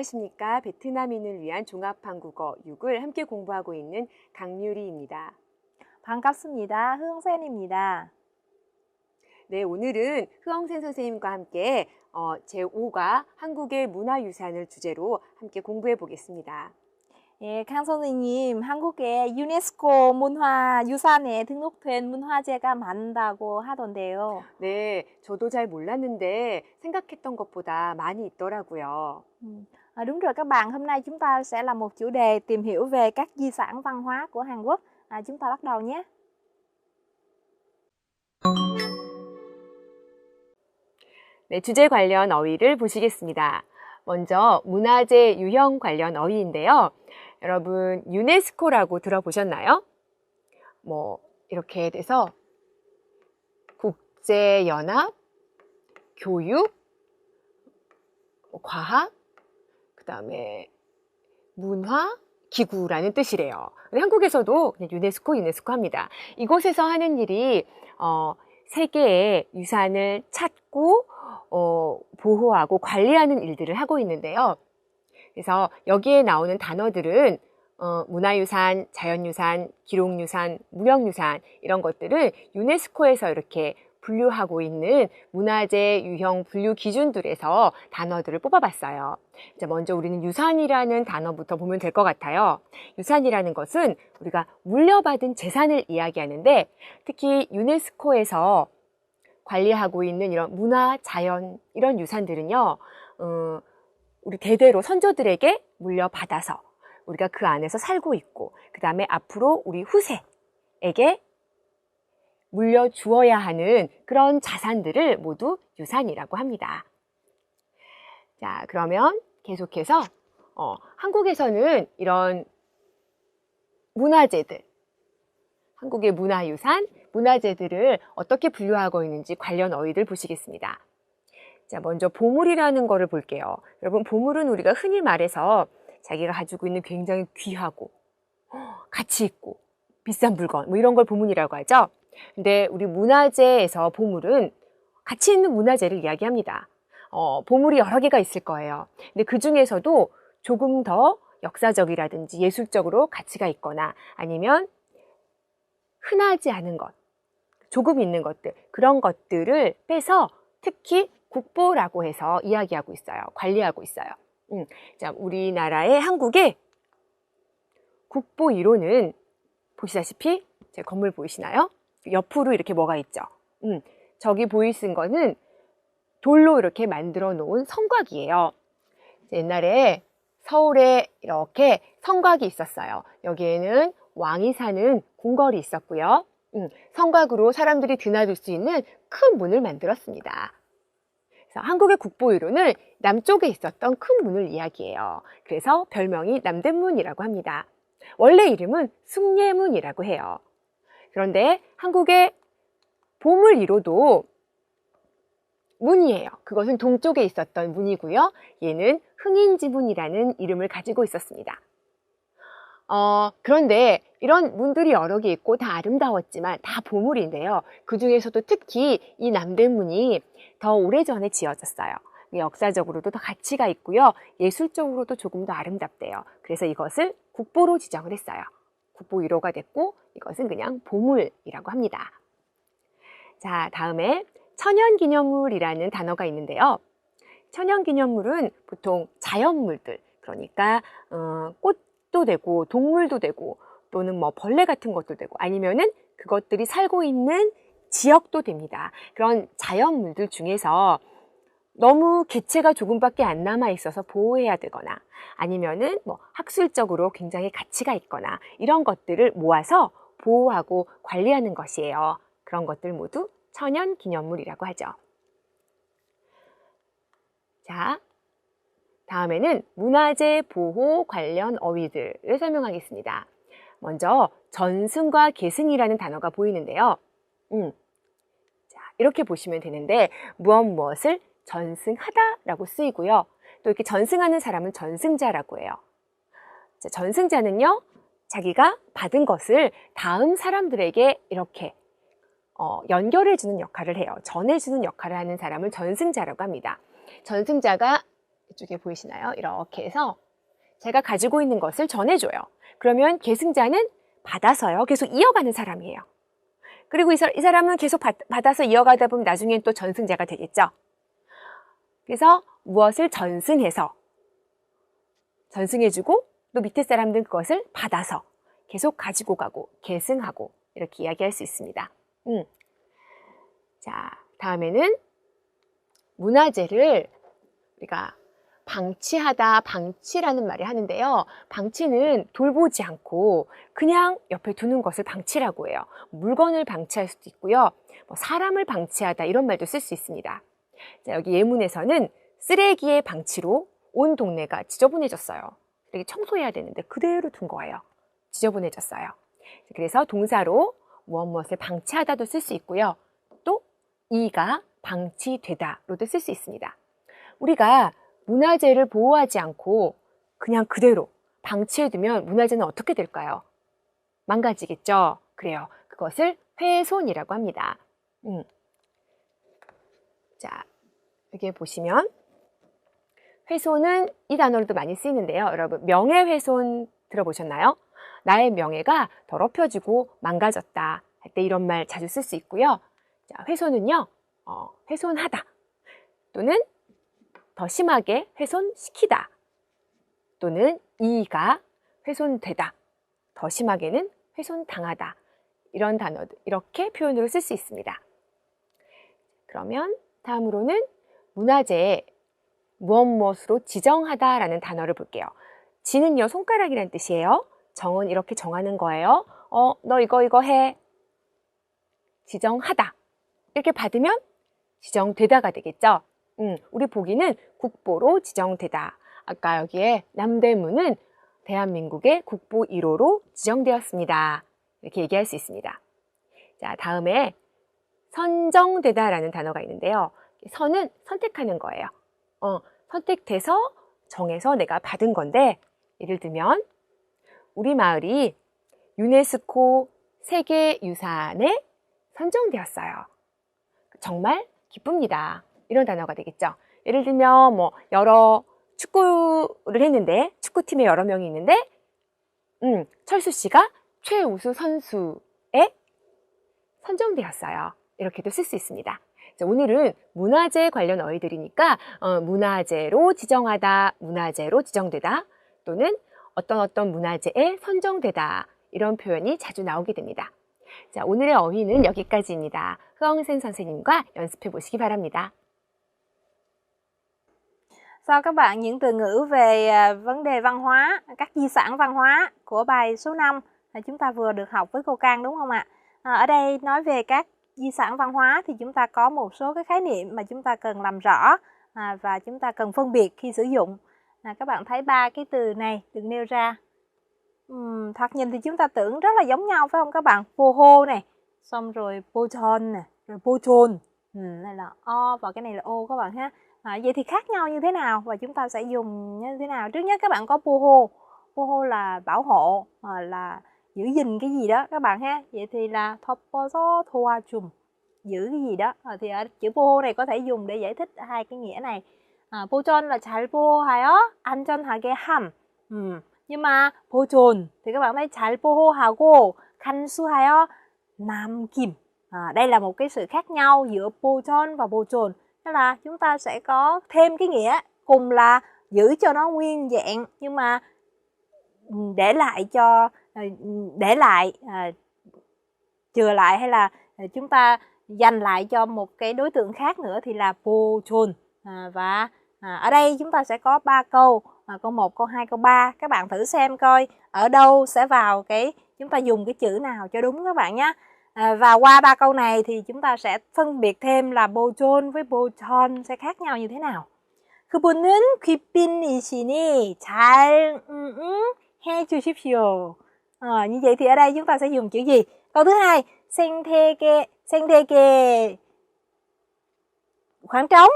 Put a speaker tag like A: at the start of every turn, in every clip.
A: 안녕하십니까. 베트남인을 위한 종합한국어 6을 함께 공부하고 있는 강유리입니다.
B: 반갑습니다. 흐엉센입니다.
A: 네, 오늘은 흐엉센 선생님과 함께 제5과 한국의 문화유산을 주제로 함께 공부해 보겠습니다.
B: 예, 강 선생님, 한국에 유네스코 문화유산에 등록된 문화재가 많다고 하던데요.
A: 네, 저도 잘 몰랐는데 생각했던 것보다 많이 있더라고요.
B: Đúng rồi các bạn, hôm nay chúng ta sẽ là một chủ đề tìm hiểu về các di sản văn hóa của Hàn Quốc. Chúng ta bắt đầu nhé.
A: 네, 주제 관련 어휘를 보시겠습니다. 먼저 문화재 유형 관련 어휘인데요. 여러분 유네스코라고 들어보셨나요? 이렇게 돼서 국제연합, 교육, 과학, 그 다음에 문화, 기구라는 뜻이래요. 한국에서도 그냥 유네스코 합니다. 이곳에서 하는 일이 세계의 유산을 찾고 보호하고 관리하는 일들을 하고 있는데요. 그래서 여기에 나오는 단어들은 문화유산, 자연유산, 기록유산, 무형유산 이런 것들을 유네스코에서 이렇게 분류하고 있는 문화재 유형 분류 기준들에서 단어들을 뽑아봤어요. 자, 먼저 우리는 유산이라는 단어부터 보면 될 것 같아요. 유산이라는 것은 우리가 물려받은 재산을 이야기하는데 특히 유네스코에서 관리하고 있는 이런 문화, 자연 이런 유산들은요. 우리 대대로 선조들에게 물려받아서 우리가 그 안에서 살고 있고 그 다음에 앞으로 우리 후세에게 물려주어야 하는 그런 자산들을 모두 유산이라고 합니다. 자, 그러면 계속해서 한국에서는 이런 문화재들, 한국의 문화유산, 문화재들을 어떻게 분류하고 있는지 관련 어휘들 보시겠습니다. 자, 먼저 보물이라는 거를 볼게요. 여러분, 보물은 우리가 흔히 말해서 자기가 가지고 있는 굉장히 귀하고 가치 있고 비싼 물건 이런 걸 보물이라고 하죠. 근데 우리 문화재에서 보물은 가치 있는 문화재를 이야기합니다. 보물이 여러 개가 있을 거예요. 근데 그 중에서도 조금 더 역사적이라든지 예술적으로 가치가 있거나 아니면 흔하지 않은 것, 조금 있는 것들, 그런 것들을 빼서 특히 국보라고 해서 이야기하고 있어요. 관리하고 있어요. 자, 우리나라의 한국의 국보 1호는 보시다시피 제 건물 보이시나요? 옆으로 이렇게 뭐가 있죠? 저기 보이신 거는 돌로 이렇게 만들어 놓은 성곽이에요. 옛날에 서울에 이렇게 성곽이 있었어요. 여기에는 왕이 사는 궁궐이 있었고요. 성곽으로 사람들이 드나들 수 있는 큰 문을 만들었습니다. 그래서 한국의 국보 1호는 남쪽에 있었던 큰 문을 이야기해요. 그래서 별명이 남대문이라고 합니다. 원래 이름은 숭례문이라고 해요. 그런데 한국의 보물 1호도 문이에요. 그것은 동쪽에 있었던 문이고요. 얘는 흥인지문이라는 이름을 가지고 있었습니다. 그런데 이런 문들이 여러 개 있고 다 아름다웠지만 다 보물인데요. 그 중에서도 특히 이 남대문이 더 오래전에 지어졌어요. 역사적으로도 더 가치가 있고요. 예술적으로도 조금 더 아름답대요. 그래서 이것을 국보로 지정을 했어요. 국보 1호가 됐고 이것은 그냥 보물이라고 합니다. 자, 다음에 천연기념물이라는 단어가 있는데요. 천연기념물은 보통 자연물들, 그러니까 꽃도 되고 동물도 되고 또는 벌레 같은 것도 되고 아니면은 그것들이 살고 있는 지역도 됩니다. 그런 자연물들 중에서 너무 개체가 조금밖에 안 남아 있어서 보호해야 되거나 아니면은 학술적으로 굉장히 가치가 있거나 이런 것들을 모아서 보호하고 관리하는 것이에요. 그런 것들 모두 천연기념물이라고 하죠. 자, 다음에는 문화재 보호 관련 어휘들을 설명하겠습니다. 먼저 전승과 계승이라는 단어가 보이는데요. 자, 이렇게 보시면 되는데 무엇을 전승하다라고 쓰이고요. 또 이렇게 전승하는 사람은 전승자라고 해요. 자, 전승자는요, 자기가 받은 것을 다음 사람들에게 이렇게 연결해주는 역할을 해요. 전해주는 역할을 하는 사람을 전승자라고 합니다. 전승자가 이쪽에 보이시나요? 이렇게 해서 제가 가지고 있는 것을 전해줘요. 그러면 계승자는 받아서요. 계속 이어가는 사람이에요. 그리고 이 사람은 계속 받아서 이어가다 보면 나중엔 또 전승자가 되겠죠. 그래서 무엇을 전승해서 전승해주고 또 밑에 사람들은 그것을 받아서 계속 가지고 가고 계승하고 이렇게 이야기할 수 있습니다. 자, 다음에는 문화재를 우리가 방치하다, 방치라는 말을 하는데요. 방치는 돌보지 않고 그냥 옆에 두는 것을 방치라고 해요. 물건을 방치할 수도 있고요. 사람을 방치하다 이런 말도 쓸 수 있습니다. 자, 여기 예문에서는 쓰레기의 방치로 온 동네가 지저분해졌어요. 쓰레기 청소해야 되는데 그대로 둔 거예요. 지저분해졌어요. 그래서 동사로 무엇을 방치하다도 쓸 수 있고요. 또 이가 방치되다로도 쓸 수 있습니다. 우리가 문화재를 보호하지 않고 그냥 그대로 방치해두면 문화재는 어떻게 될까요? 망가지겠죠? 그래요. 그것을 훼손이라고 합니다. 자, 여기 보시면 훼손은 이 단어로도 많이 쓰이는데요. 여러분, 명예훼손 들어보셨나요? 나의 명예가 더럽혀지고 망가졌다 할 때 이런 말 자주 쓸 수 있고요. 자, 훼손은요, 훼손하다 또는 더 심하게 훼손시키다 또는 이가 훼손되다, 더 심하게는 훼손당하다 이런 단어들 이렇게 표현으로 쓸 수 있습니다. 그러면 다음으로는 문화재에 무엇으로 지정하다라는 단어를 볼게요. 지는요 손가락이란 뜻이에요. 정은 이렇게 정하는 거예요. 너 이거 해. 지정하다 이렇게 받으면 지정되다가 되겠죠. 우리 보기는 국보로 지정되다. 아까 여기에 남대문은 대한민국의 국보 1호로 지정되었습니다. 이렇게 얘기할 수 있습니다. 자, 다음에 선정되다라는 단어가 있는데요. 선은 선택하는 거예요. 선택돼서 정해서 내가 받은 건데 예를 들면 우리 마을이 유네스코 세계유산에 선정되었어요. 정말 기쁩니다. 이런 단어가 되겠죠. 예를 들면 여러 축구를 했는데 축구팀에 여러 명이 있는데 철수 씨가 최우수 선수에 선정되었어요. 이렇게도 쓸 수 있습니다. 자, 오늘은 문화재 관련 어휘들이니까 문화재로 지정하다, 문화재로 지정되다 또는 어떤 문화재에 선정되다 이런 표현이 자주 나오게 됩니다. 자, 오늘의 어휘는 여기까지입니다. 흐엉센 선생님과 연습해 보시기 바랍니다.
B: Sau các bạn những từ ngữ về vấn đề văn hóa, các di sản văn hóa của bài số 5 chúng ta vừa được học với cô Cang đúng không ạ? Ở đây nói về các di sản văn hóa thì chúng ta có một số cái khái niệm mà chúng ta cần làm rõ và chúng ta cần phân biệt khi sử dụng. Các bạn thấy 3 cái từ này được nêu ra. Thoạt nhìn thì chúng ta tưởng rất là giống nhau phải không các bạn? Poho này, xong rồi pochon này, rồi pochon. Này là o và cái này là o các bạn ha. Vậy thì khác nhau như thế nào và chúng ta sẽ dùng như thế nào? Trước nhất các bạn có poho. Poho là bảo hộ, là giữ gìn cái gì đó các bạn ha. Vậy thì là thoposo thoachum, giữ cái gì đó. Thì ở chữ poho này có thể dùng để giải thích hai cái nghĩa này. Pochon là 잘 보호하여 안전하게 함. Nhưng mà 보존 thì các bạn thấy 잘 보호하고 간수하여 남김. Đây là một cái sự khác nhau giữa 보존 và 보존. Tức là chúng ta sẽ có thêm cái nghĩa cùng là giữ cho nó nguyên dạng nhưng mà để lại chừa lại hay là chúng ta dành lại cho một cái đối tượng khác nữa thì là 보존. Và ở đây chúng ta sẽ có 3 câu, câu 1, câu 2, câu 3. Các bạn thử xem coi ở đâu sẽ vào chúng ta dùng cái chữ nào cho đúng các bạn nhé. Và qua 3 câu này thì chúng ta sẽ phân biệt thêm là 보존 với 보전 sẽ khác nhau như thế nào. 그분은 귀빈이시니 잘 해주십시오. Như vậy thì ở đây chúng ta sẽ dùng chữ gì? Câu thứ hai, 생태계 khoảng trống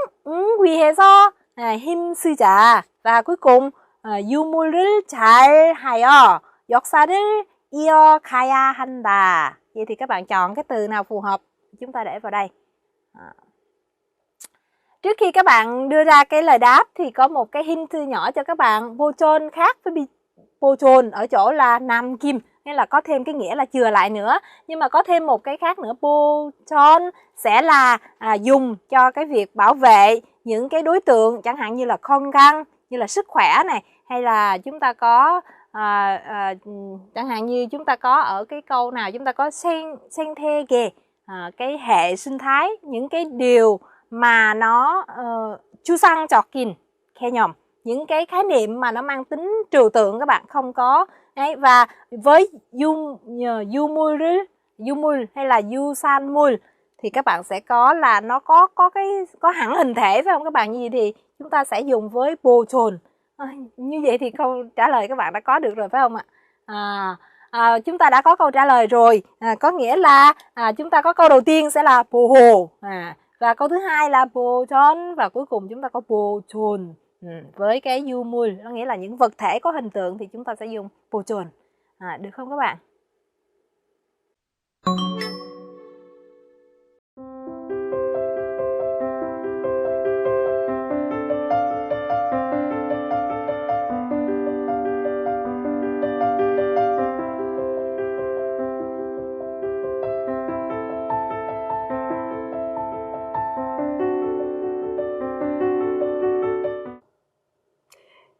B: 위해서 힘쓰자. Và cuối cùng 유물을 잘 하여 역사를 이어가야 한다. Vậy thì các bạn chọn cái từ nào phù hợp chúng ta để vào đây. trước khi các bạn đưa ra cái lời đáp thì có một cái hint nhỏ cho các bạn. Bochon khác với bochon ở chỗ là nam kim, nghĩa là có thêm cái nghĩa là chừa lại nữa. Nhưng mà có thêm một cái khác nữa, bochon sẽ là dùng cho cái việc bảo vệ những cái đối tượng chẳng hạn như là con găng, như là sức khỏe này, hay là chúng ta có chẳng hạn như chúng ta có ở cái câu nào chúng ta có sen thê ghê, cái hệ sinh thái, những cái điều mà nó chu sang chọt kìn khe nhòm, những cái khái niệm mà nó mang tính trừu tượng các bạn không có đấy. Và với yumul hay là yusanmul thì các bạn sẽ có là nó có hẳn hình thể phải không các bạn? Như vậy thì chúng ta sẽ dùng với bochon. Như vậy thì câu trả lời các bạn đã có được rồi phải không ạ? Chúng ta đã có câu trả lời rồi, có nghĩa là chúng ta có câu đầu tiên sẽ là boho, và câu thứ hai là bochon, và cuối cùng chúng ta có bochon. Với cái yumul, nó nghĩa là những vật thể có hình tượng thì chúng ta sẽ dùng bochon. Được không các bạn?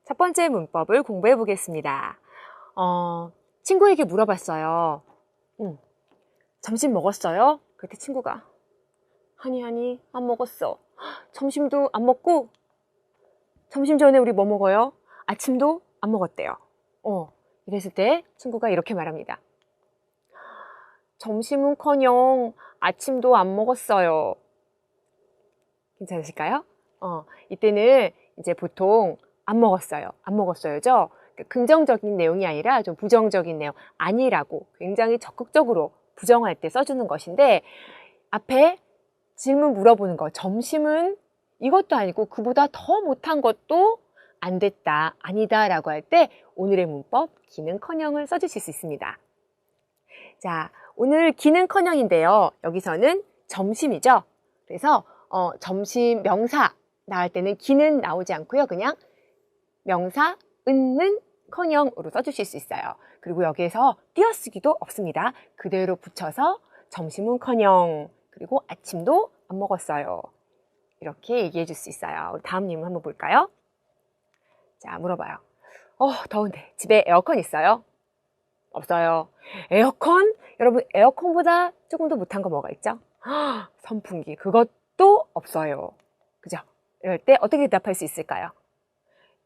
A: 첫 번째 문법을 공부해 보겠습니다. 친구에게 물어봤어요. 점심 먹었어요? 그때 친구가 아니 안 먹었어. 점심도 안 먹고 점심 전에 우리 뭐 먹어요? 아침도 안 먹었대요. 이랬을 때 친구가 이렇게 말합니다. 점심은커녕 아침도 안 먹었어요. 괜찮으실까요? 이때는 이제 보통 안 먹었어요죠. 긍정적인 내용이 아니라 좀 부정적인 내용, 아니라고 굉장히 적극적으로 부정할 때 써주는 것인데, 앞에 질문 물어보는 거, 점심은 이것도 아니고 그보다 더 못한 것도 안 됐다, 아니다 라고 할 때 오늘의 문법 기는커녕을 써주실 수 있습니다. 자, 오늘 기는커녕인데요. 여기서는 점심이죠. 그래서 점심 명사 나올 때는 기는 나오지 않고요. 그냥 명사 은는 커녕으로 써주실 수 있어요. 그리고 여기에서 띄어쓰기도 없습니다. 그대로 붙여서 점심은 커녕, 그리고 아침도 안 먹었어요. 이렇게 얘기해 줄 수 있어요. 우리 다음 질문 한번 볼까요? 자, 물어봐요. 더운데 집에 에어컨 있어요? 없어요. 에어컨? 여러분, 에어컨보다 조금 더 못한 거 뭐가 있죠? 선풍기. 그것도 없어요. 그죠? 이럴 때 어떻게 대답할 수 있을까요?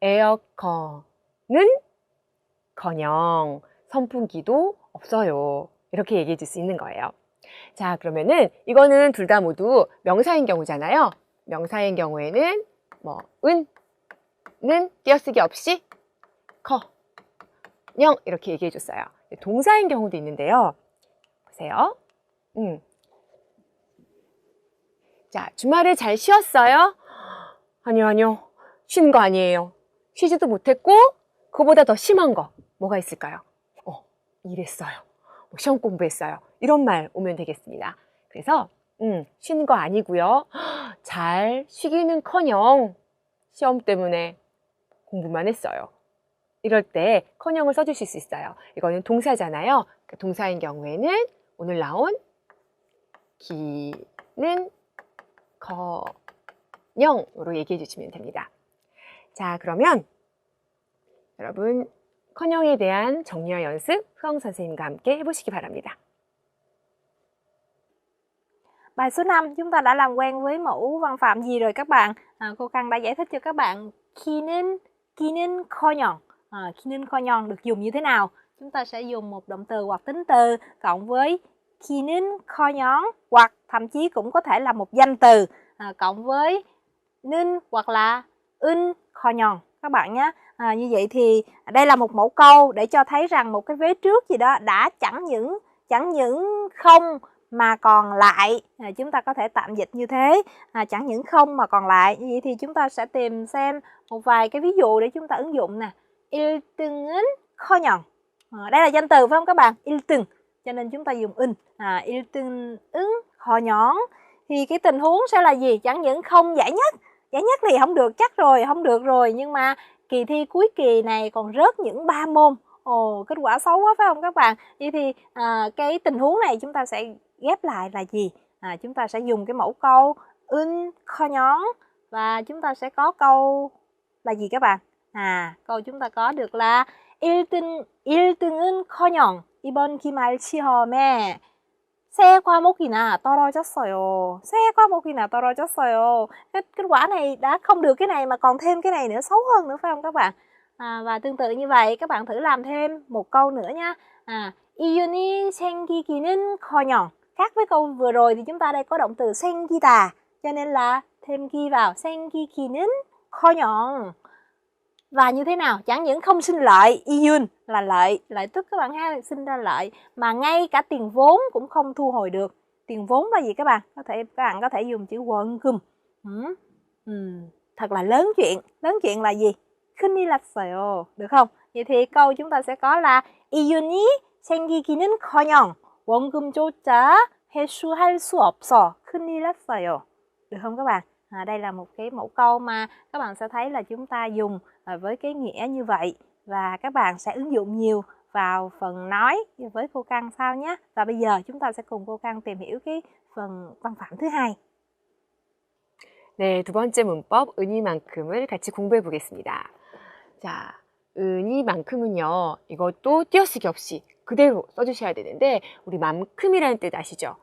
A: 에어컨은 커녕 선풍기도 없어요. 이렇게 얘기해 줄 수 있는 거예요. 자, 그러면은 이거는 둘 다 모두 명사인 경우잖아요. 명사인 경우에는 은는 띄어쓰기 없이 커녕 이렇게 얘기해 줬어요. 동사인 경우도 있는데요. 보세요. 자, 주말에 잘 쉬었어요? 아니요. 쉬는 거 아니에요. 쉬지도 못했고 그보다 더 심한 거 뭐가 있을까요? 일했어요. 시험 공부했어요. 이런 말 오면 되겠습니다. 그래서 쉬는 거 아니고요. 잘 쉬기는커녕 시험 때문에 공부만 했어요. 이럴 때 커녕을 써주실 수 있어요. 이거는 동사잖아요. 동사인 경우에는 오늘 나온 기는 커녕으로 얘기해 주시면 됩니다. 자, 그러면 여러분 커녕에 대한 정리와 연습 흐엉 선생님과 함께 해보시기 바랍니다.
B: Bài số 5 chúng ta đã làm quen với mẫu văn phạm gì rồi các bạn? Cô Căng đã giải thích cho các bạn 기는 커녕. 기는 커녕 được dùng như thế nào? Chúng ta sẽ dùng một động từ hoặc tính từ cộng với 기는 커녕, hoặc thậm chí cũng có thể là một danh từ cộng với 는 hoặc là 은 커녕 các bạn nhé. Như vậy thì đây là một mẫu câu để cho thấy rằng một cái vế trước gì đó đã chẳng những không mà còn lại, chúng ta có thể tạm dịch như thế, chẳng những không mà còn lại. Như vậy thì chúng ta sẽ tìm xem một vài cái ví dụ để chúng ta ứng dụng nè. 1등은 커녕. Đây là danh từ phải không các bạn? 1등. Cho nên chúng ta dùng 은. 1등은 커녕. Thì cái tình huống sẽ là gì? Chẳng những không giải nhất giải nhất thì không được, chắc rồi, không được rồi. Nhưng mà kỳ thi cuối kỳ này còn rớt những 3 môn. Ồ, kết quả xấu quá phải không các bạn? Vậy thì cái tình huống này chúng ta sẽ ghép lại là gì? Chúng ta sẽ dùng cái mẫu câu ưn kho nhón và chúng ta sẽ có câu là gì các bạn? Câu chúng ta có được là 1등은 커녕 이번 기말 시험에 세 과목이나 떨어졌어요. 세 과목이나 떨어졌어요. Kết quả này đã không được cái này mà còn thêm cái này nữa, xấu hơn nữa phải không các bạn? Và tương tự như vậy các bạn thử làm thêm một câu nữa nha. 이윤이 생기기는 커녕. Khác với câu vừa rồi thì chúng ta đây có động từ 생기다, cho nên là thêm ki vào, 생기기는 커녕. Và như thế nào? Chẳng những không sinh lợi, iyun là lợi tức các bạn ha, sinh ra lợi, mà ngay cả tiền vốn cũng không thu hồi được. Tiền vốn là gì các bạn? Các bạn có thể dùng chữ 원금. Thật là lớn chuyện. Lớn chuyện là gì? 큰일 났어요. Được không? Vậy thì câu chúng ta sẽ có là 이윤이 생기기는커녕 원금조차 회수할 수 없어 큰일 났어요. Được không các bạn? Đây là một cái mẫu câu mà các bạn sẽ thấy là chúng ta dùng với cái nghĩa như vậy, và các bạn sẽ ứng dụng nhiều vào phần nói với cô Căng sau nhé. Và bây giờ chúng ta sẽ cùng cô Căng tìm hiểu cái phần văn phạm thứ hai.
A: 네, 두 번째 문법 은이만큼을 같이 공부해 보겠습니다. 자, 은이만큼은요, 이것도 띄어쓰기 없이 그대로 써주셔야 되는데, 우리 만큼이라는 뜻 아시죠?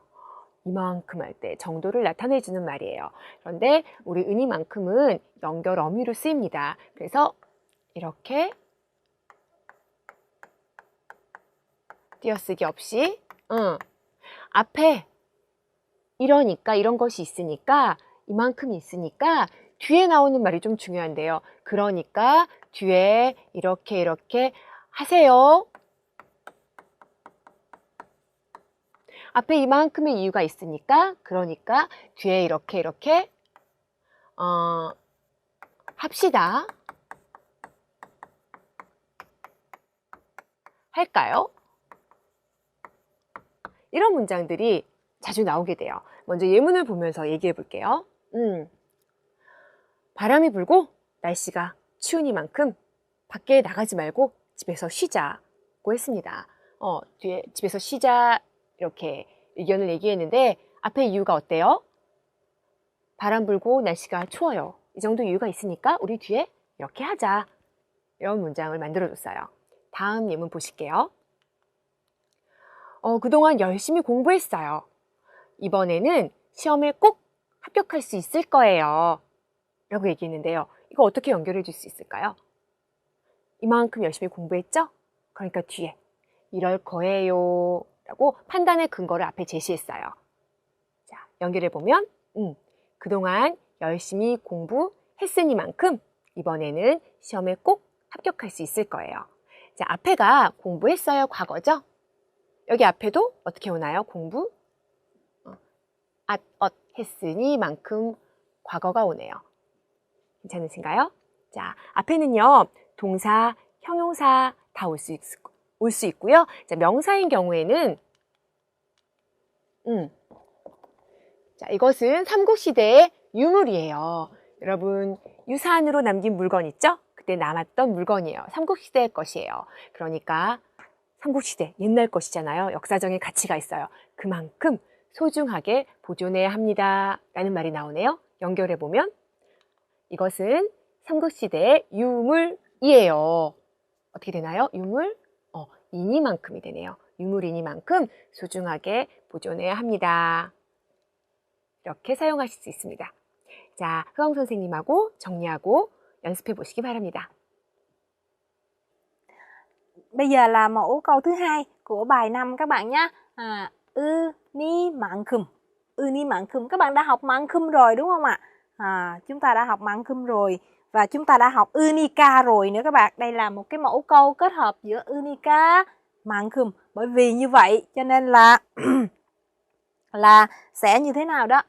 A: 이만큼 할 때 정도를 나타내주는 말이에요. 그런데 우리 은이만큼은 연결 어미로 쓰입니다. 그래서 이렇게 띄어쓰기 없이 앞에 이러니까, 이런 것이 있으니까, 이만큼이 있으니까 뒤에 나오는 말이 좀 중요한데요. 그러니까 뒤에 이렇게 하세요. 앞에 이만큼의 이유가 있으니까, 그러니까 뒤에 이렇게 합시다. 할까요? 이런 문장들이 자주 나오게 돼요. 먼저 예문을 보면서 얘기해 볼게요. 바람이 불고 날씨가 추우니만큼 밖에 나가지 말고 집에서 쉬자고 했습니다. 뒤에 집에서 쉬자 이렇게 의견을 얘기했는데, 앞에 이유가 어때요? 바람 불고 날씨가 추워요. 이 정도 이유가 있으니까 우리 뒤에 이렇게 하자. 이런 문장을 만들어줬어요. 다음 예문 보실게요. 그동안 열심히 공부했어요. 이번에는 시험에 꼭 합격할 수 있을 거예요. 라고 얘기했는데요. 이거 어떻게 연결해 줄 수 있을까요? 이만큼 열심히 공부했죠? 그러니까 뒤에 이럴 거예요 라고 판단의 근거를 앞에 제시했어요. 자, 연결해 보면 그동안 열심히 공부했으니만큼 이번에는 시험에 꼭 합격할 수 있을 거예요. 자, 앞에가 공부했어요 과거죠? 여기 앞에도 어떻게 오나요? 공부? 했으니만큼 과거가 오네요. 괜찮으신가요? 자, 앞에는요, 동사, 형용사 다 올 수 있고요. 자, 명사인 경우에는 자, 이것은 삼국시대의 유물이에요. 여러분, 유산으로 남긴 물건 있죠? 그때 남았던 물건이에요. 삼국시대의 것이에요. 그러니까 삼국시대, 옛날 것이잖아요. 역사적인 가치가 있어요. 그만큼 소중하게 보존해야 합니다. 라는 말이 나오네요. 연결해보면 이것은 삼국시대의 유물이에요. 어떻게 되나요? 유물? 이니만큼이 되네요. 유물이니만큼 소중하게 보존해야 합니다. 이렇게 사용하실 수 있습니다. 자, 흐엉 선생님하고 정리하고 연습해 보시기 바랍니다.
B: Bây giờ là mẫu câu thứ hai của bài 5 các bạn nhé. Unimankum. Unimankum. Các bạn đã học mankum rồi đúng không ạ? Chúng ta đã học mankum rồi. Và chúng ta đã học unica rồi nữa các bạn. Đây là một cái mẫu câu kết hợp giữa unica, mankum. Bởi vì như vậy cho nên là là sẽ như thế nào đó.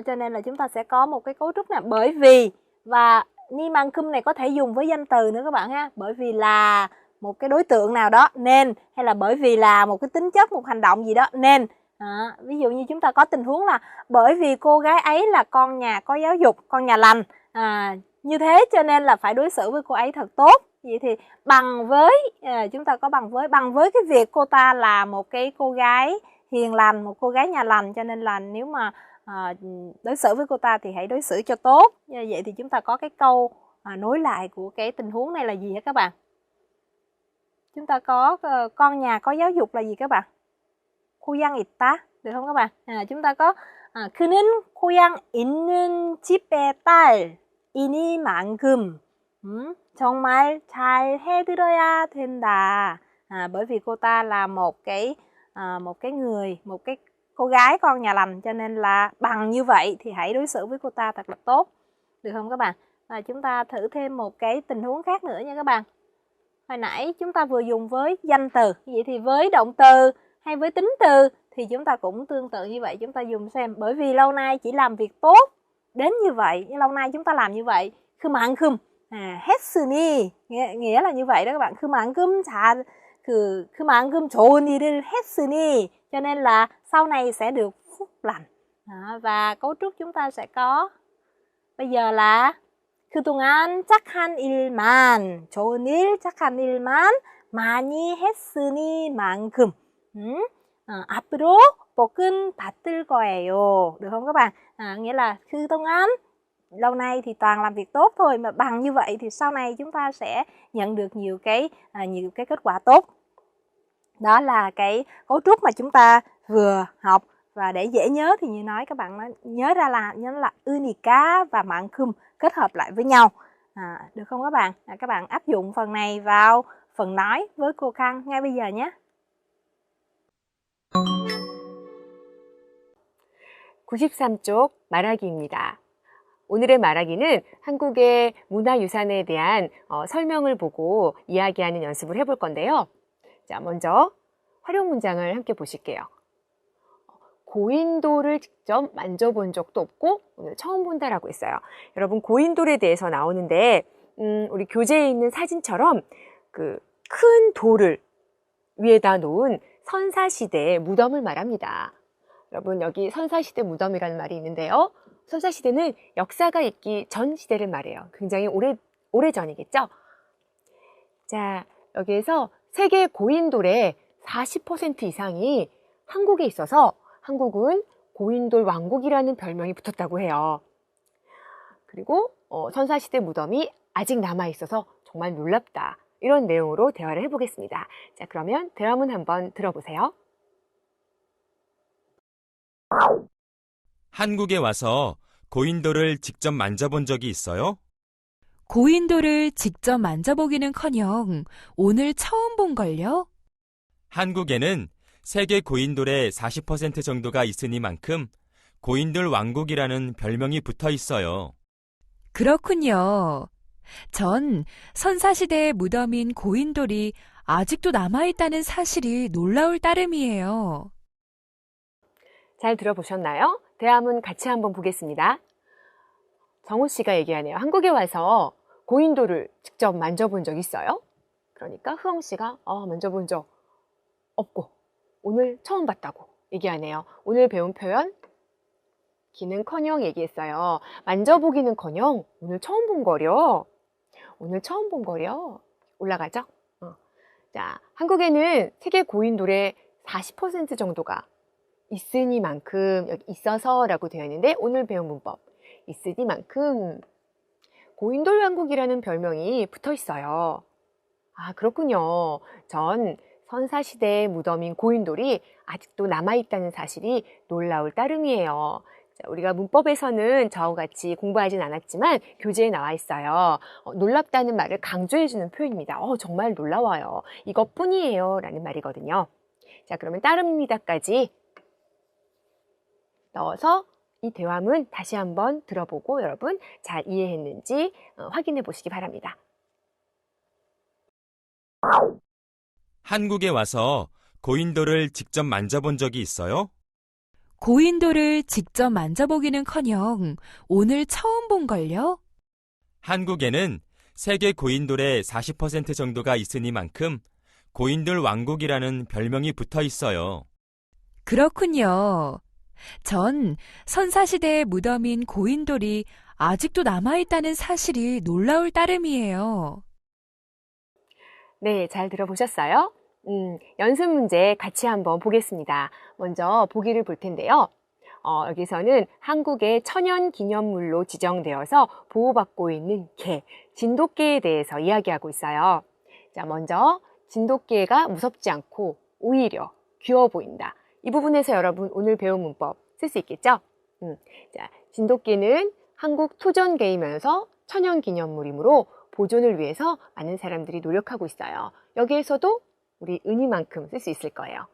B: Cho nên là chúng ta sẽ có một cái cấu trúc này. Bởi vì và ni mankum này có thể dùng với danh từ nữa các bạn ha. Bởi vì là một cái đối tượng nào đó nên, hay là bởi vì là một cái tính chất, một hành động gì đó nên. Ví dụ như chúng ta có tình huống là bởi vì cô gái ấy là con nhà có giáo dục, con nhà lành, Như thế cho nên là phải đối xử với cô ấy thật tốt. Vậy thì bằng với, chúng ta có bằng với cái việc cô ta là một cái cô gái hiền lành, một cô gái nhà lành, cho nên là nếu mà đối xử với cô ta thì hãy đối xử cho tốt. Như vậy thì chúng ta có cái câu nối lại của cái tình huống này là gì hả các bạn? Chúng ta có con nhà có giáo dục là gì các bạn? 고향 있다, được không các bạn? Chúng ta có 그는 고향 있는 집의 딸이니만큼 정말 잘 해드려야 된다. Bởi vì cô ta là một cái cô gái con nhà lành, cho nên là bằng như vậy thì hãy đối xử với cô ta thật là tốt, được không các bạn? Và chúng ta thử thêm một cái tình huống khác nữa nha các bạn. Hồi nãy chúng ta vừa dùng với danh từ, vậy thì với động từ hay với tính từ thì chúng ta cũng tương tự như vậy. Chúng ta dùng xem, bởi vì lâu nay chỉ làm việc tốt đến như vậy, lâu nay chúng ta làm như vậy. 그만큼 했으니, nghĩa là như vậy đó các bạn. 그만큼 좋은 일을 했으니, cho nên là sau này sẽ được phúc lành. Và cấu trúc chúng ta sẽ có bây giờ là 그동안 착한 일만, 좋은 일, 착한 일만 많이 했으니만큼 앞으로 복은 받을 거예요. Được không các bạn? Nghĩa là 그동안, lâu nay thì toàn làm việc tốt thôi, mà bằng như vậy thì sau này chúng ta sẽ nhận được nhiều cái kết quả tốt. Đó là cái cấu trúc mà chúng ta vừa học. Và để dễ nhớ thì như nói các bạn nhớ là 으니까 và 만큼 kết hợp lại với nhau. Được không các bạn? Các bạn áp dụng phần này vào phần nói với cô Khang ngay bây giờ nhé.
A: 93쪽 말하기입니다. 오늘의 말하기는 한국의 문화유산에 대한 설명을 보고 이야기하는 연습을 해볼 건데요. 자, 먼저 활용 문장을 함께 보실게요. 고인돌을 직접 만져본 적도 없고 오늘 처음 본다라고 했어요. 여러분, 고인돌에 대해서 나오는데 우리 교재에 있는 사진처럼 그 큰 돌을 위에다 놓은 선사시대의 무덤을 말합니다. 여러분, 여기 선사시대 무덤이라는 말이 있는데요. 선사시대는 역사가 있기 전 시대를 말해요. 굉장히 오래전이겠죠? 자, 여기에서 세계 고인돌의 40% 이상이 한국에 있어서 한국은 고인돌 왕국이라는 별명이 붙었다고 해요. 그리고 선사시대 무덤이 아직 남아있어서 정말 놀랍다. 이런 내용으로 대화를 해보겠습니다. 자, 그러면 대화문 한번 들어보세요.
C: 한국에 와서 고인돌을 직접 만져본 적이 있어요?
D: 고인돌을 직접 만져보기는커녕 오늘 처음 본걸요?
C: 한국에는 세계 고인돌의 40% 정도가 있으니만큼 고인돌 왕국이라는 별명이 붙어 있어요.
D: 그렇군요. 전 선사시대의 무덤인 고인돌이 아직도 남아있다는 사실이 놀라울 따름이에요.
A: 잘 들어보셨나요? 대화문 같이 한번 보겠습니다. 정호 씨가 얘기하네요. 한국에 와서 고인돌을 직접 만져본 적 있어요? 그러니까 흐엉 씨가 만져본 적 없고 오늘 처음 봤다고 얘기하네요. 오늘 배운 표현 기는커녕 얘기했어요. 만져보기는커녕 오늘 처음 본 거려. 오늘 처음 본 거려. 올라가죠? 자, 한국에는 세계 고인돌의 40% 정도가 있으니만큼, 여기 있어서라고 되어 있는데 오늘 배운 문법 있으니만큼 고인돌 왕국이라는 별명이 붙어 있어요. 아, 그렇군요. 전 선사시대의 무덤인 고인돌이 아직도 남아있다는 사실이 놀라울 따름이에요. 자, 우리가 문법에서는 저와 같이 공부하진 않았지만 교재에 나와 있어요. 놀랍다는 말을 강조해주는 표현입니다. 정말 놀라워요. 이것뿐이에요 라는 말이거든요. 자, 그러면 따름입니다까지 넣어서 이 대화문 다시 한번 들어보고 여러분 잘 이해했는지 확인해 보시기 바랍니다.
C: 한국에 와서 고인돌을 직접 만져본 적이 있어요?
D: 고인돌을 직접 만져보기는커녕 오늘 처음 본걸요?
C: 한국에는 세계 고인돌의 40% 정도가 있으니만큼 고인돌 왕국이라는 별명이 붙어 있어요.
D: 그렇군요. 전 선사시대의 무덤인 고인돌이 아직도 남아있다는 사실이 놀라울 따름이에요.
A: 네, 잘 들어보셨어요? 연습 문제 같이 한번 보겠습니다. 먼저 보기를 볼 텐데요. 여기서는 한국의 천연기념물로 지정되어서 보호받고 있는 개, 진돗개에 대해서 이야기하고 있어요. 자, 먼저 진돗개가 무섭지 않고 오히려 귀여워 보인다. 이 부분에서 여러분 오늘 배운 문법 쓸 수 있겠죠? 자, 진돗개는 한국 토종개이면서 천연기념물이므로 보존을 위해서 많은 사람들이 노력하고 있어요. 여기에서도 우리 은희만큼 쓸 수 있을 거예요.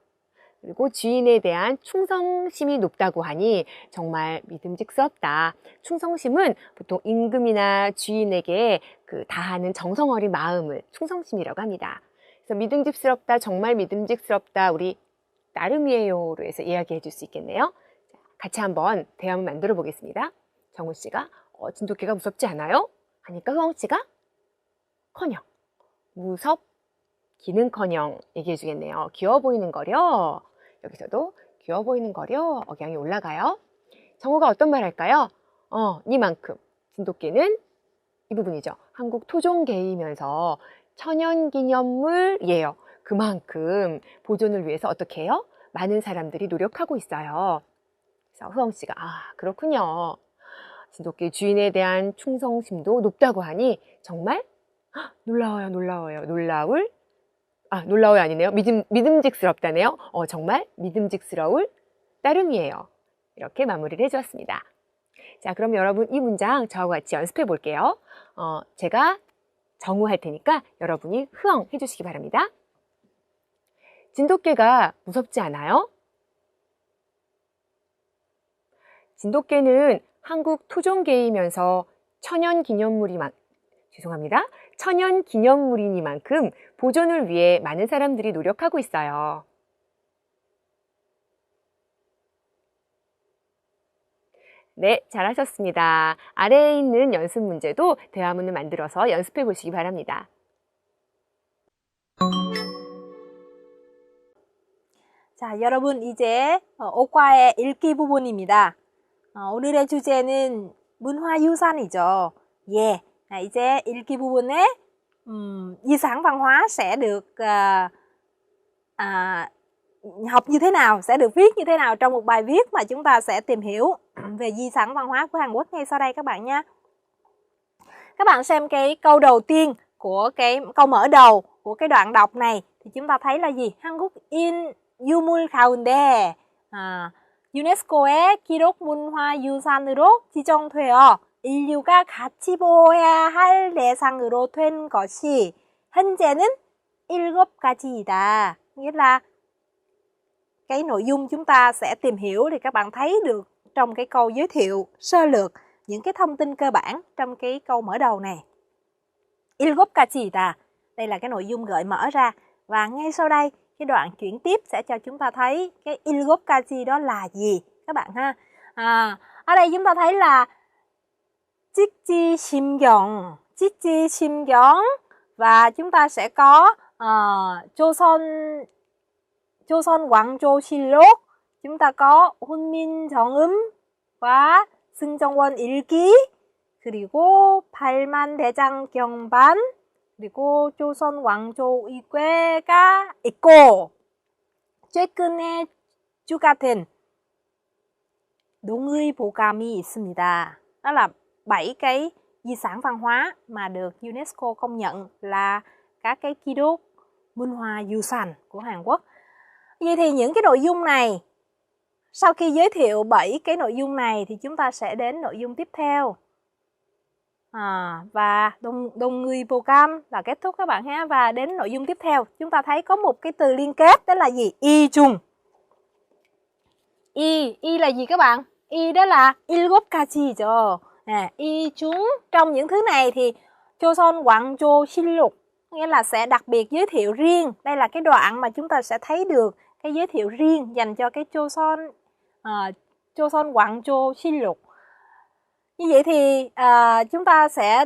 A: 그리고 주인에 대한 충성심이 높다고 하니 정말 믿음직스럽다. 충성심은 보통 임금이나 주인에게 다하는 정성 어린 마음을 충성심이라고 합니다. 그래서 믿음직스럽다, 정말 믿음직스럽다, 우리 나름이에요로 해서 이야기해 줄 수 있겠네요. 같이 한번 대화문 만들어 보겠습니다. 정우 씨가 진돗개가 무섭지 않아요? 하니까 흐엉 씨가 커녕 무섭기는커녕 얘기해 주겠네요. 귀여워 보이는 거려. 여기서도 귀여워 보이는 거려. 억양이 올라가요. 정우가 어떤 말 할까요? 니만큼. 진돗개는 이 부분이죠. 한국 토종개이면서 천연기념물이에요. 그만큼 보존을 위해서 어떻게 해요? 많은 사람들이 노력하고 있어요. 그래서 흐엉 씨가 그렇군요. 진돗개 주인에 대한 충성심도 높다고 하니 정말 놀라워요. 놀라워요 아니네요. 믿음직스럽다네요. 정말 믿음직스러울 따름이에요. 이렇게 마무리를 해주었습니다. 자, 그럼 여러분 이 문장 저하고 같이 연습해 볼게요. 제가 정우 할 테니까 여러분이 흐엉 해주시기 바랍니다. 진돗개가 무섭지 않아요? 진돗개는 한국 토종개이면서 천연기념물이니만큼 보존을 위해 많은 사람들이 노력하고 있어요. 네, 잘하셨습니다. 아래에 있는 연습 문제도 대화문을 만들어서 연습해 보시기 바랍니다.
B: 자, 여러분 이제 오과의 읽기 부분입니다. 오늘의 주제는 문화유산이죠. 예, 이제 읽기 부분에 di sản văn hóa sẽ được học như thế nào, sẽ được viết như thế nào trong một bài viết mà chúng ta sẽ tìm hiểu về di sản văn hóa của Hàn Quốc ngay sau đây các bạn nha. Các bạn xem cái câu đầu tiên của cái câu mở đầu của cái đoạn đọc này thì chúng ta thấy là gì? 한국인 유물 가운데 유네스코의 기록 문화 유산으로 지정되어 인류가 같이 보호해야 할 대상으로 된 것이 현재는 7가지이다. Nghĩa là cái nội dung chúng ta sẽ tìm hiểu thì các bạn thấy được trong cái câu giới thiệu sơ lược những cái thông tin cơ bản trong cái câu mở đầu này. 7가지이다. Đây là cái nội dung gợi mở ra. Và ngay sau đây, cái đoạn chuyển tiếp sẽ cho chúng ta thấy cái 7가지 đó là gì các bạn ha. Ở đây chúng ta thấy là Chikji Simgyeong và chúng ta sẽ có Joseon Gwangjo-실록, chúng ta có 훈민정음 và 승정원 일기, 그리고 팔만대장경반, 그리고 조선 왕조 의궤가 있고 최근에 주가된 농의보감이 있습니다. Đó là 7 cái di sản văn hóa mà được UNESCO công nhận là các cái ký đốt Minh Hoa Yusan của Hàn Quốc. Vậy thì những cái nội dung này, sau khi giới thiệu 7 cái nội dung này thì chúng ta sẽ đến nội dung tiếp theo. Và đồng người bồ cam là kết thúc các bạn ha. Và đến nội dung tiếp theo chúng ta thấy có một cái từ liên kết, đó là gì? Y chung. Y là gì các bạn? Y đó là 일곱가지죠. Y chung. Trong những thứ này thì Joseon Gwangjo-실록, nghĩa là sẽ đặc biệt giới thiệu riêng. Đây là cái đoạn mà chúng ta sẽ thấy được cái giới thiệu riêng dành cho cái Joseon Gwangjo-실록. Như vậy thì chúng ta sẽ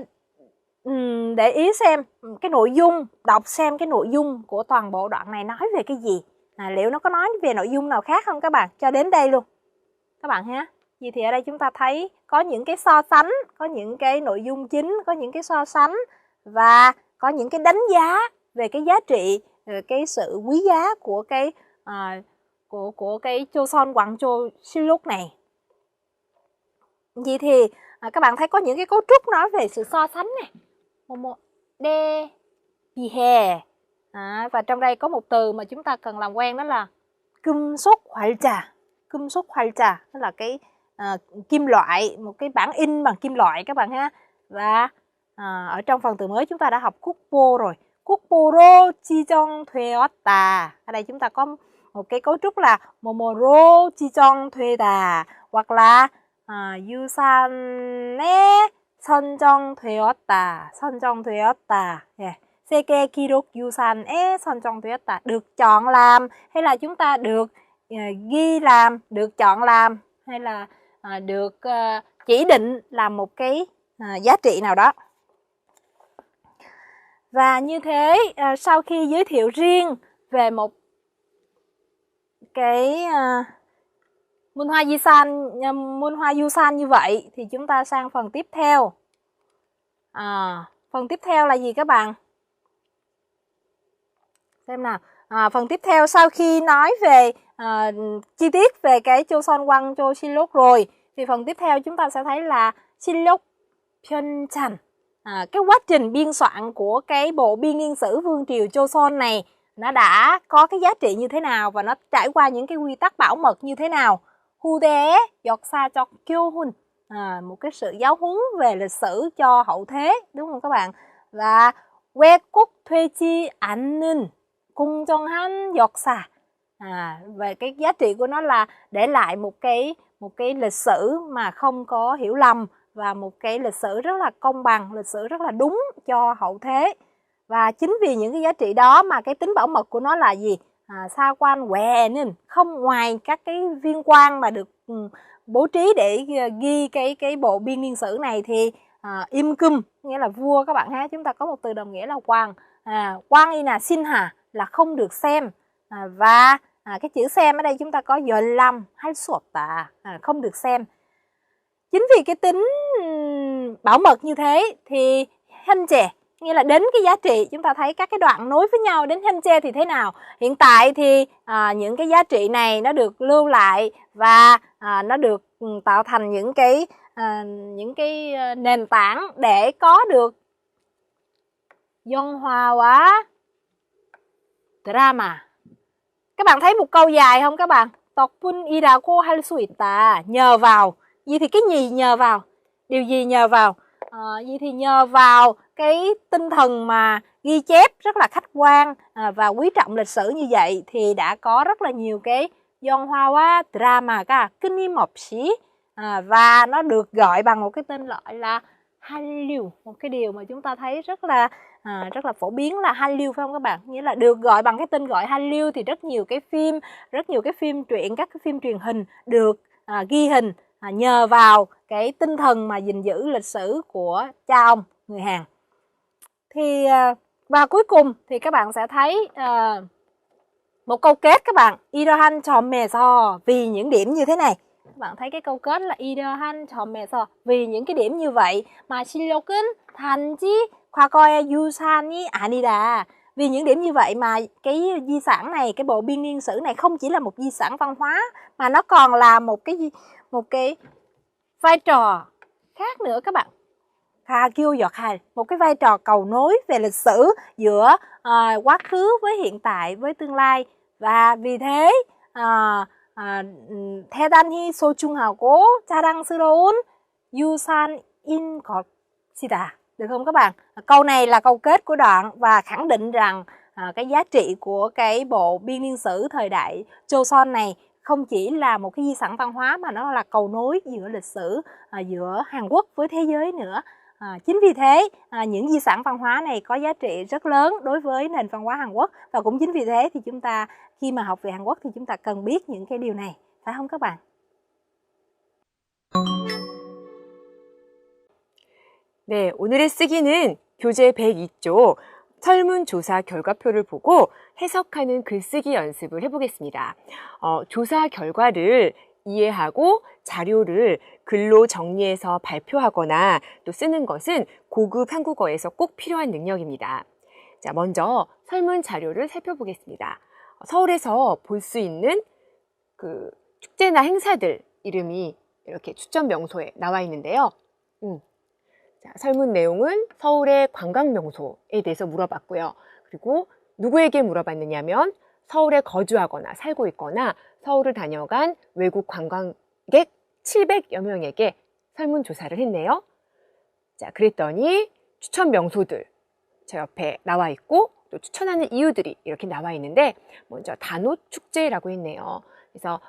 B: để ý xem cái nội dung, đọc xem cái nội dung của toàn bộ đoạn này nói về cái gì. Liệu nó có nói về nội dung nào khác không các bạn? Cho đến đây luôn các bạn ha. Vậy thì ở đây chúng ta thấy có những cái so sánh, có những cái nội dung chính, có những cái so sánh và có những cái đánh giá về cái giá trị, cái sự quý giá của cái Choson Gwangjo Siluk này. Vậy thì các bạn thấy có những cái cấu trúc nói về sự so sánh này. Momo de bihe. Và trong đây có một từ mà chúng ta cần làm quen, đó là 금속 활자. 금속 활자 đó là cái kim loại, một cái bản in bằng kim loại các bạn ha. Và ở trong phần từ mới chúng ta đã học 국보 rồi. 국보로 지정되었다. Ở đây chúng ta có một cái cấu trúc là 뭐뭐로 지정되다 hoặc là 유산에 선정되었다. 선정되었다. Yeah. 세계 기록 유산에 선정되었다. Được chọn làm hay là chúng ta được ghi làm, được chọn làm hay là được chỉ định làm một cái giá trị nào đó. Và như thế sau khi giới thiệu riêng về một cái Munhwa Yusan như vậy thì chúng ta sang phần tiếp theo. Phần tiếp theo là gì các bạn? Xem nào. Phần tiếp theo sau khi nói về chi tiết về cái Choson Gwangjo Siluk rồi thì phần tiếp theo chúng ta sẽ thấy là Siluk Pyeongchan. Cái quá trình biên soạn của cái bộ biên niên sử Vương triều Choson này nó đã có cái giá trị như thế nào và nó trải qua những cái quy tắc bảo mật như thế nào. Hude 역사적 교훈, một cái sự giáo huấn về lịch sử cho hậu thế, đúng không các bạn? Và 왜곡되지 않는 공정한 역사. Về cái giá trị của nó là để lại một cái lịch sử mà không có hiểu lầm và một cái lịch sử rất là công bằng, lịch sử rất là đúng cho hậu thế. Và chính vì những cái giá trị đó mà cái tính bảo mật của nó là gì? Sa quan quẹ nên không ngoài các cái viên quan mà được bố trí để ghi cái bộ biên niên sử này thì im cum nghĩa là vua các bạn ha. Chúng ta có một từ đồng nghĩa là quan. Quan y là xin hà là không được xem. Và cái chữ xem ở đây chúng ta có 열람 hay suột không được xem. Chính vì cái tính bảo mật như thế thì 현재 nghĩa là đến cái giá trị, chúng ta thấy các cái đoạn nối với nhau đến 현재 thì thế nào? Hiện tại thì những cái giá trị này nó được lưu lại và nó được tạo thành những cái nền tảng để có được 영화와 드라마. Các bạn thấy một câu dài không các bạn? 덕분이라고 할 수 있다. Nhờ vào. Vậy thì cái gì nhờ vào? Điều gì nhờ vào? Vậy thì nhờ vào cái tinh thần mà ghi chép rất là khách quan và quý trọng lịch sử như vậy thì đã có rất là nhiều cái 영화와 드라마가 끊임없이 và nó được gọi bằng một cái tên gọi là 한류. Một cái điều mà chúng ta thấy rất là phổ biến là 한류 phải không các bạn? Nghĩa là được gọi bằng cái tên gọi 한류 thì rất nhiều cái phim truyện, các cái phim truyền hình được ghi hình nhờ vào cái tinh thần mà gìn giữ lịch sử của cha ông người Hàn. Thì và cuối cùng thì các bạn sẽ thấy một câu kết các bạn. 이러한 점에서 vì những điểm như thế này. Các bạn thấy cái câu kết là 이러한 점에서 vì những cái điểm như vậy mà 실록은 단지 과거의 유산이 아니다. Vì những điểm như vậy mà cái di sản này, cái bộ biên niên sử này không chỉ là một di sản văn hóa mà nó còn là một cái vai trò khác nữa các bạn. Một cái vai trò cầu nối về lịch sử giữa quá khứ với hiện tại với tương lai. Và vì thế 대단히 소중하고 자랑스러운 유산인 것이다. Được không các bạn? Câu này là câu kết của đoạn và khẳng định rằng cái giá trị của cái bộ biên niên sử thời đại Joseon này không chỉ là một cái di sản văn hóa mà nó là cầu nối giữa lịch sử giữa Hàn Quốc với thế giới nữa. Chính vì thế những di sản văn hóa này có giá trị rất lớn đối với nền văn hóa Hàn Quốc. Và cũng chính vì thế thì chúng ta khi mà học về Hàn Quốc thì chúng ta cần biết những cái điều này. Phải không các bạn?
A: 네, 오늘의 쓰기는 교재 102쪽 설문조사 결과표를 보고 해석하는 글쓰기 연습을 해보겠습니다. 조사 결과를 이해하고 자료를 글로 정리해서 발표하거나 또 쓰는 것은 고급 한국어에서 꼭 필요한 능력입니다. 자, 먼저 설문 자료를 살펴보겠습니다. 서울에서 볼 수 있는 그 축제나 행사들 이름이 이렇게 추천 명소에 나와 있는데요. 자, 설문 내용은 서울의 관광 명소에 대해서 물어봤고요. 그리고 누구에게 물어봤느냐면 서울에 거주하거나 살고 있거나 서울을 다녀간 외국 관광객 700여 명에게 설문조사를 했네요. 자, 그랬더니 추천 명소들 저 옆에 나와 있고 또 추천하는 이유들이 이렇게 나와 있는데 먼저 단오축제라고 했네요. 그래서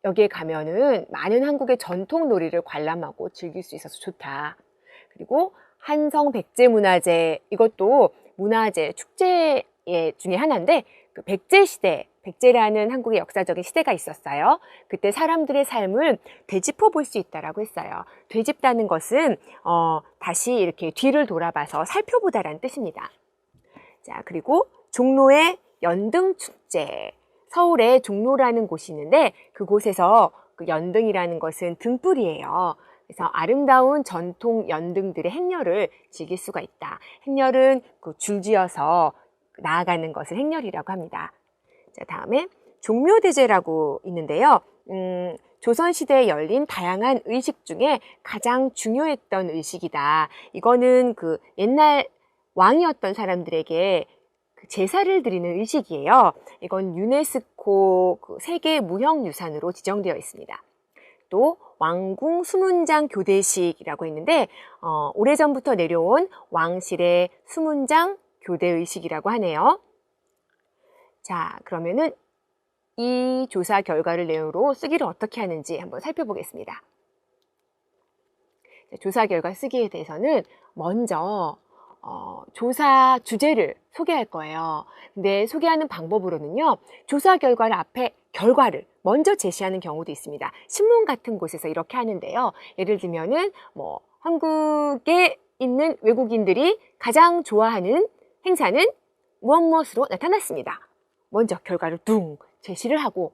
A: 여기에 가면은 많은 한국의 전통 놀이를 관람하고 즐길 수 있어서 좋다. 그리고 한성백제문화재, 이것도 문화재 축제 중에 하나인데 그 백제시대, 백제라는 한국의 역사적인 시대가 있었어요. 그때 사람들의 삶을 되짚어 볼 수 있다라고 했어요. 되짚다는 것은 다시 이렇게 뒤를 돌아봐서 살펴보다라는 뜻입니다. 자, 그리고 종로의 연등축제. 서울에 종로라는 곳이 있는데 그곳에서 그 연등이라는 것은 등불이에요. 그래서 아름다운 전통 연등들의 행렬을 즐길 수가 있다. 행렬은 그 줄지어서 나아가는 것을 행렬이라고 합니다. 자, 다음에 종묘대제라고 있는데요. 조선시대에 열린 다양한 의식 중에 가장 중요했던 의식이다. 이거는 그 옛날 왕이었던 사람들에게 제사를 드리는 의식이에요. 이건 유네스코 세계 무형유산으로 지정되어 있습니다. 또 왕궁 수문장 교대식이라고 있는데 오래전부터 내려온 왕실의 수문장 교대의식이라고 하네요. 자, 그러면은 이 조사 결과를 내용으로 쓰기를 어떻게 하는지 한번 살펴보겠습니다. 조사 결과 쓰기에 대해서는 먼저 조사 주제를 소개할 거예요. 근데 소개하는 방법으로는요, 조사 결과를 앞에 결과를 먼저 제시하는 경우도 있습니다. 신문 같은 곳에서 이렇게 하는데요. 예를 들면은 한국에 있는 외국인들이 가장 좋아하는 행사는 무엇으로 나타났습니다. 먼저 결과를 둥 제시를 하고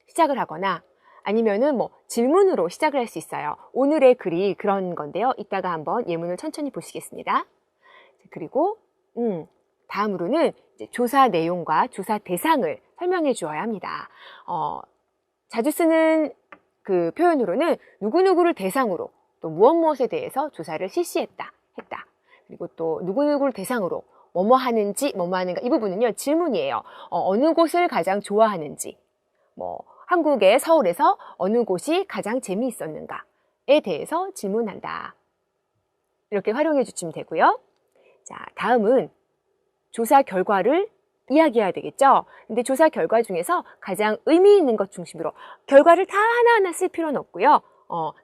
A: 시작을 하거나 아니면은 질문으로 시작을 할 수 있어요. 오늘의 글이 그런 건데요. 이따가 한번 예문을 천천히 보시겠습니다. 그리고 다음으로는 이제 조사 내용과 조사 대상을 설명해 주어야 합니다. 자주 쓰는 그 표현으로는 누구누구를 대상으로 또 무엇에 대해서 조사를 실시했다, 했다. 그리고 또 누구누구를 대상으로 뭐뭐 하는지, 뭐뭐 하는가, 이 부분은요, 질문이에요. 어느 곳을 가장 좋아하는지, 한국의 서울에서 어느 곳이 가장 재미있었는가에 대해서 질문한다. 이렇게 활용해 주시면 되고요. 자, 다음은 조사 결과를 이야기해야 되겠죠? 근데 조사 결과 중에서 가장 의미 있는 것 중심으로 결과를 다 하나하나 쓸 필요는 없고요.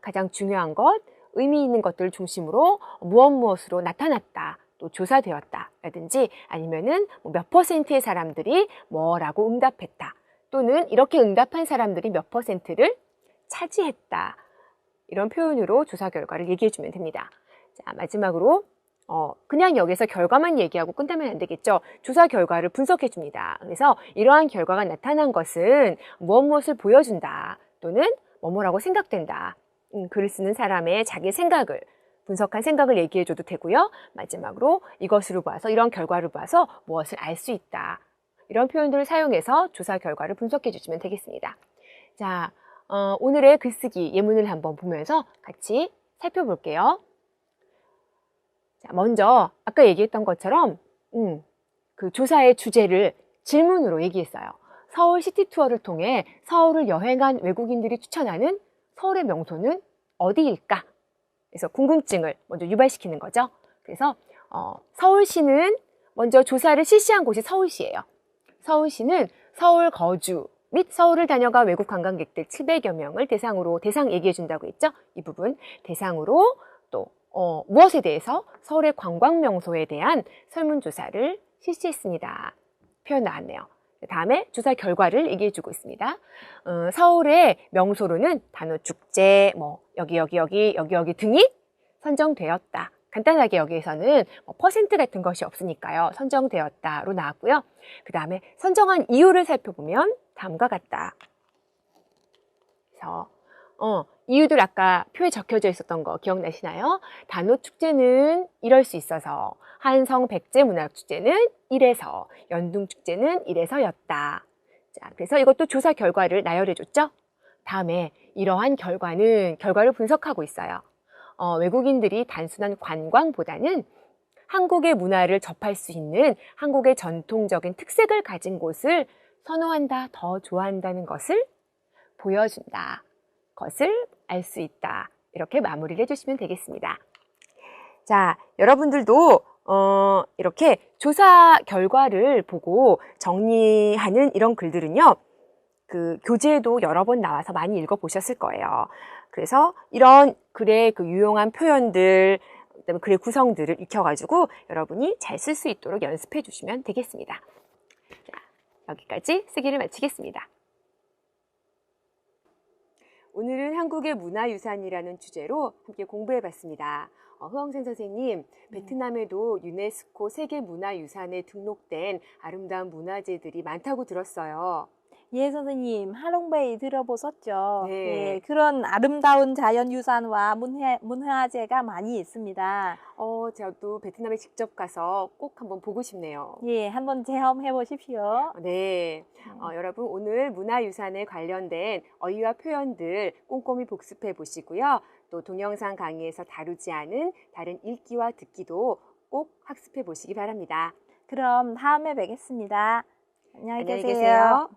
A: 가장 중요한 것, 의미 있는 것들을 중심으로 무엇으로 나타났다, 또 조사되었다 라든지 아니면은 몇 퍼센트의 사람들이 뭐라고 응답했다, 또는 이렇게 응답한 사람들이 몇 퍼센트를 차지했다, 이런 표현으로 조사 결과를 얘기해 주면 됩니다. 자, 마지막으로 그냥 여기서 결과만 얘기하고 끝나면 안 되겠죠. 조사 결과를 분석해 줍니다. 그래서 이러한 결과가 나타난 것은 무엇을 보여준다, 또는 뭐뭐라고 생각된다. 글을 쓰는 사람의 자기 생각을, 분석한 생각을 얘기해 줘도 되고요. 마지막으로 이것으로 봐서, 이런 결과를 봐서 무엇을 알 수 있다. 이런 표현들을 사용해서 조사 결과를 분석해 주시면 되겠습니다. 자, 오늘의 글쓰기 예문을 한번 보면서 같이 살펴볼게요. 자, 먼저 아까 얘기했던 것처럼 그 조사의 주제를 질문으로 얘기했어요. 서울 시티투어를 통해 서울을 여행한 외국인들이 추천하는 서울의 명소는 어디일까? 그래서 궁금증을 먼저 유발시키는 거죠. 그래서 서울시는 먼저 조사를 실시한 곳이 서울시예요. 서울시는 서울 거주 및 서울을 다녀가 외국 관광객들 700여 명을 대상 얘기해 준다고 했죠. 이 부분 대상으로 또 무엇에 대해서 서울의 관광 명소에 대한 설문조사를 실시했습니다. 표현 나왔네요. 다음에 조사 결과를 얘기해 주고 있습니다. 서울의 명소로는 단오축제, 여기 등이 선정되었다. 간단하게 여기에서는 퍼센트 같은 것이 없으니까요. 선정되었다로 나왔고요. 그 다음에 선정한 이유를 살펴보면 다음과 같다. 그래서 이유들 아까 표에 적혀져 있었던 거 기억나시나요? 단오축제는 이럴 수 있어서, 한성백제문화축제는 이래서, 연둥축제는 이래서였다. 자, 그래서 이것도 조사 결과를 나열해줬죠? 다음에 이러한 결과를 분석하고 있어요. 외국인들이 단순한 관광보다는 한국의 문화를 접할 수 있는 한국의 전통적인 특색을 가진 곳을 선호한다, 더 좋아한다는 것을 보여준다. 것을 알 수 있다. 이렇게 마무리를 해주시면 되겠습니다. 자, 여러분들도 이렇게 조사 결과를 보고 정리하는 이런 글들은요, 그 교재에도 여러 번 나와서 많이 읽어보셨을 거예요. 그래서 이런 글의 그 유용한 표현들, 그다음에 글의 구성들을 익혀가지고 여러분이 잘 쓸 수 있도록 연습해 주시면 되겠습니다. 자, 여기까지 쓰기를 마치겠습니다. 오늘은 한국의 문화유산이라는 주제로 함께 공부해 봤습니다. 흐엉센 선생님, 베트남에도 유네스코 세계문화유산에 등록된 아름다운 문화재들이 많다고 들었어요.
B: 예, 선생님, 하롱베이 들어보셨죠?
A: 네.
B: 예, 그런 아름다운 자연유산과 문화재가 많이 있습니다.
A: 저도 베트남에 직접 가서 꼭 한번 보고 싶네요.
B: 예, 한번 체험해 보십시오.
A: 네. 여러분, 오늘 문화유산에 관련된 어휘와 표현들 꼼꼼히 복습해 보시고요. 또 동영상 강의에서 다루지 않은 다른 읽기와 듣기도 꼭 학습해 보시기 바랍니다.
B: 그럼 다음에 뵙겠습니다. 안녕히
A: 안녕히
B: 계세요.
A: 계세요.